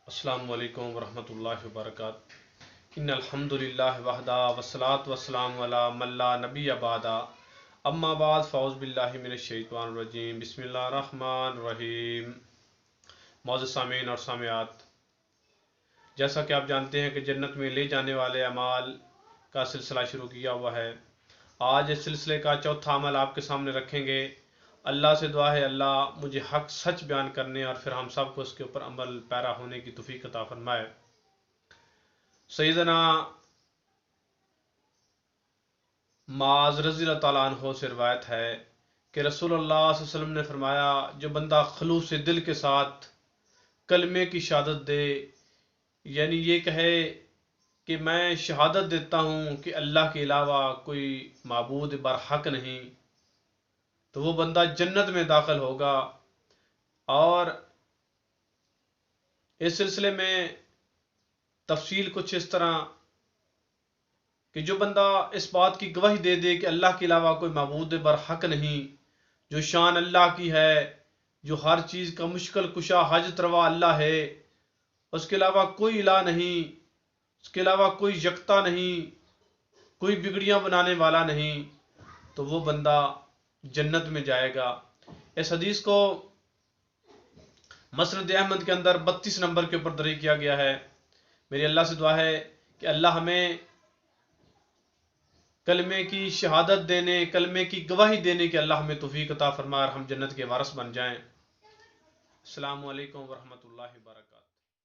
السلام علیکم ورحمۃ اللہ وبرکاتہ۔ ان الحمد للہ وحدہ والصلاة والسلام علی من لا نبی بعدہ، اما بعد فاعوذ باللہ من الشیطان الرجیم، بسم اللہ الرحمن الرحیم۔ معزز سامعین اور سامعات، جیسا کہ آپ جانتے ہیں کہ جنت میں لے جانے والے اعمال کا سلسلہ شروع کیا ہوا ہے۔ آج اس سلسلے کا چوتھا عمل آپ کے سامنے رکھیں گے۔ اللہ سے دعا ہے اللہ مجھے حق سچ بیان کرنے اور پھر ہم سب کو اس کے اوپر عمل پیرا ہونے کی توفیق عطا فرمائے۔ سیدنا معاذ رضی اللہ تعالیٰ عنہ سے روایت ہے کہ رسول اللہ صلی اللہ علیہ وسلم نے فرمایا، جو بندہ خلوص دل کے ساتھ کلمے کی شہادت دے، یعنی یہ کہے کہ میں شہادت دیتا ہوں کہ اللہ کے علاوہ کوئی معبود برحق نہیں، تو وہ بندہ جنت میں داخل ہوگا۔ اور اس سلسلے میں تفصیل کچھ اس طرح کہ جو بندہ اس بات کی گواہی دے دے کہ اللہ کے علاوہ کوئی معبود برحق نہیں، جو شان اللہ کی ہے، جو ہر چیز کا مشکل کشا حاجت روا اللہ ہے، اس کے علاوہ کوئی الہ نہیں، اس کے علاوہ کوئی یکتا نہیں، کوئی بگڑیاں بنانے والا نہیں، تو وہ بندہ جنت میں جائے گا۔ اس حدیث کو مسند احمد کے اندر 32 نمبر کے اوپر درج کیا گیا ہے۔ میری اللہ سے دعا ہے کہ اللہ ہمیں کلمے کی شہادت دینے، کلمے کی گواہی دینے کی اللہ ہمیں توفیق عطا فرمائے اور ہم جنت کے وارث بن جائیں۔ السلام علیکم ورحمۃ اللہ وبرکاتہ۔